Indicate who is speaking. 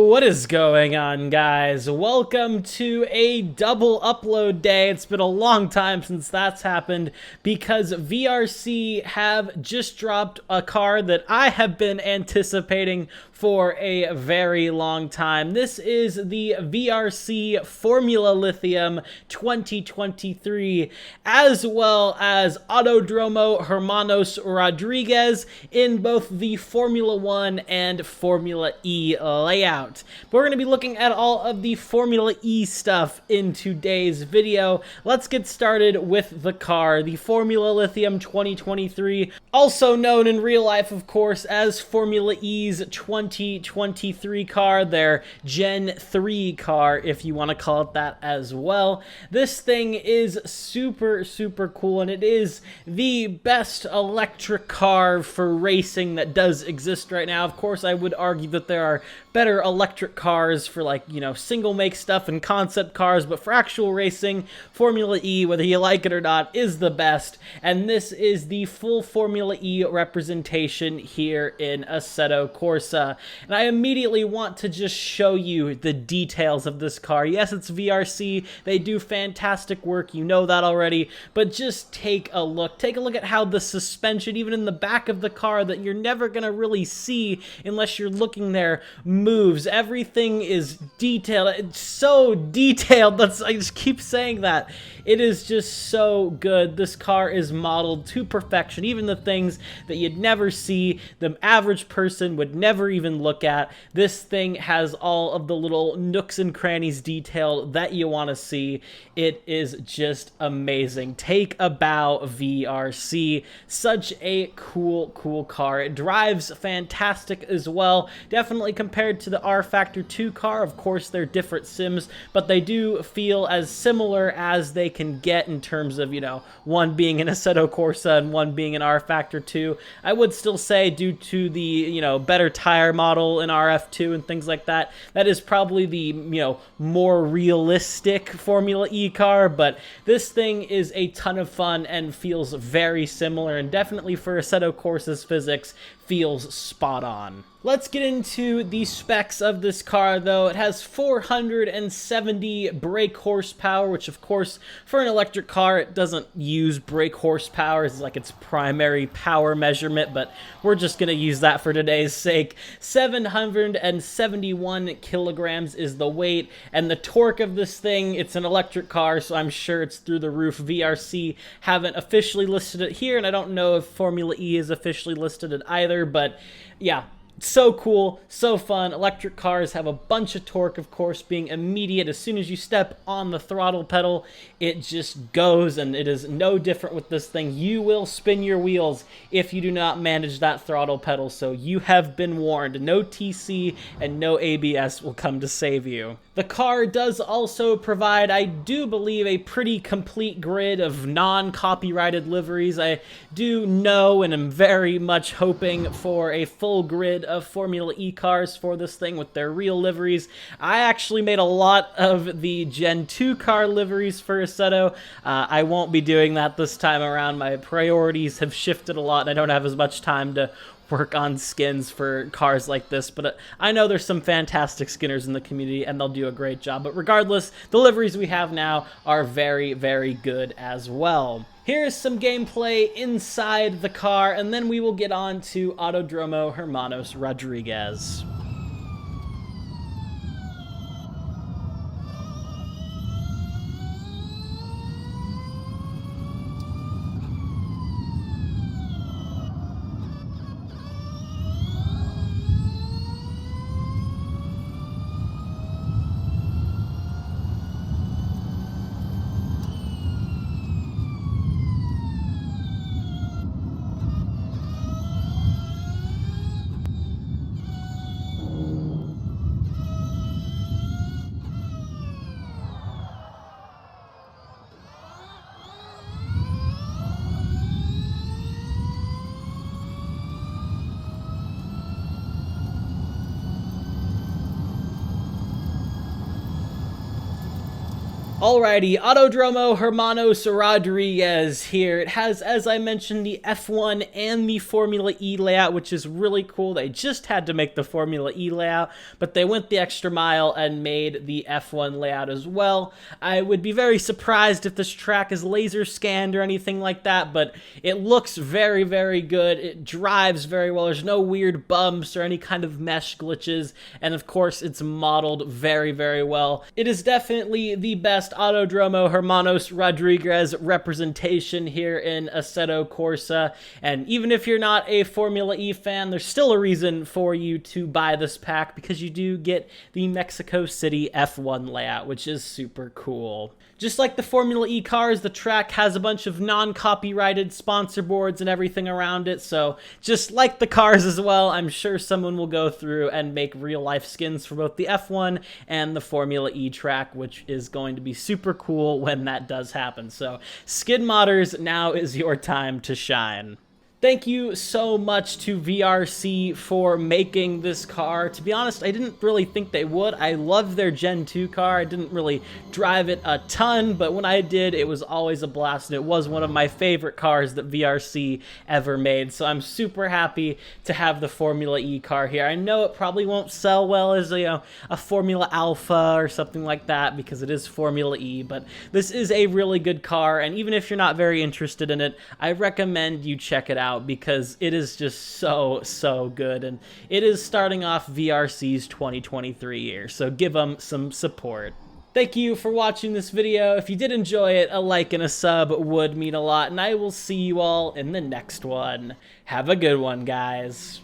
Speaker 1: What is going on, guys? Welcome to a double upload day. It's been a long time since that's happened because VRC have just dropped a car that I have been anticipating for a very long time. This is the VRC Formula Lithium 2023, as well as Autodromo Hermanos Rodriguez in both the Formula 1 and Formula E layout. But we're going to be looking at all of the Formula E stuff in today's video. Let's get started with the car, the Formula Lithium 2023, also known in real life, of course, as Formula E's 2023 car, their Gen 3 car, if you want to call it that as well. This thing is super cool, and it is the best electric car for racing that does exist right now. Of course, I would argue that there are better electric cars for, like, you know, single make stuff and concept cars, but for actual racing, Formula E, whether you like it or not, is the best. And this is the full Formula E representation here in Assetto Corsa. And I immediately want to just show you the details of this car. Yes, it's VRC. They do fantastic work. You know that already. But just take a look. Take a look at how the suspension, even in the back of the car that you're never going to really see unless you're looking there, moves. Everything is detailed. It's so detailed. I just keep saying that. It is just so good. This car is modeled to perfection. Even the things that you'd never see, the average person would never even look at. This thing has all of the little nooks and crannies detailed that you want to see. It is just amazing. Take a bow, VRC. Such a cool car. It drives fantastic as well. Definitely compared to the R Factor 2 car. Of course, they're different sims, but they do feel as similar as they can get in terms of, you know, one being an Assetto Corsa and one being an R Factor 2. I would still say, due to the, you know, better tire model in RF2 and things like that, that is probably the, you know, more realistic Formula E car, but this thing is a ton of fun and feels very similar, and definitely for Assetto Corsa's physics, feels spot on. Let's get into the specs of this car, though. It has 470 brake horsepower, which, of course, for an electric car, it doesn't use brake horsepower. It's like its primary power measurement, but we're just going to use that for today's sake. 771 kilograms is the weight, and the torque of this thing, it's an electric car, so I'm sure it's through the roof. VRC haven't officially listed it here, and I don't know if Formula E is officially listed it either, but yeah. So cool, so fun. Electric cars have a bunch of torque, of course, being immediate. As soon as you step on the throttle pedal, it just goes, and it is no different with this thing. You will spin your wheels if you do not manage that throttle pedal, so you have been warned. No TC and no ABS will come to save you. The car does also provide, I do believe, a pretty complete grid of non-copyrighted liveries. I do know and am very much hoping for a full grid of Formula E cars for this thing with their real liveries. I actually made a lot of the Gen 2 car liveries for Assetto. I won't be doing that this time around. My priorities have shifted a lot, and I don't have as much time to work on skins for cars like this, but I know there's some fantastic skinners in the community, and they'll do a great job. But regardless, the liveries we have now are very good as well. Here's some gameplay inside the car, and then we will get on to Autodromo Hermanos Rodriguez. Alrighty, Autodromo Hermanos Rodriguez here. It has, as I mentioned, the F1 and the Formula E layout, which is really cool. They just had to make the Formula E layout, but they went the extra mile and made the F1 layout as well. I would be very surprised if this track is laser scanned or anything like that, but it looks very, very good. It drives very well. There's no weird bumps or any kind of mesh glitches, and of course, it's modeled very, very well. It is definitely the best Autodromo Hermanos Rodriguez representation here in Assetto Corsa, and even if you're not a Formula E fan, there's still a reason for you to buy this pack because you do get the Mexico City F1 layout, which is super cool. Just like the Formula E cars, the track has a bunch of non-copyrighted sponsor boards and everything around it, so just like the cars as well, I'm sure someone will go through and make real-life skins for both the F1 and the Formula E track, which is going to be super cool when that does happen. So, skid modders, now is your time to shine. Thank you so much to VRC for making this car. To be honest, I didn't really think they would. I loved their Gen 2 car. I didn't really drive it a ton, but when I did, it was always a blast, and it was one of my favorite cars that VRC ever made. So I'm super happy to have the Formula E car here. I know it probably won't sell well as a Formula Alpha or something like that because it is Formula E, but this is a really good car, and even if you're not very interested in it, I recommend you check it out because it is just so good, and it is starting off VRC's 2023 year, so give them some support. Thank you for watching this video. If you did enjoy it, a like and a sub would mean a lot, and I will see you all in the next one. Have a good one, guys.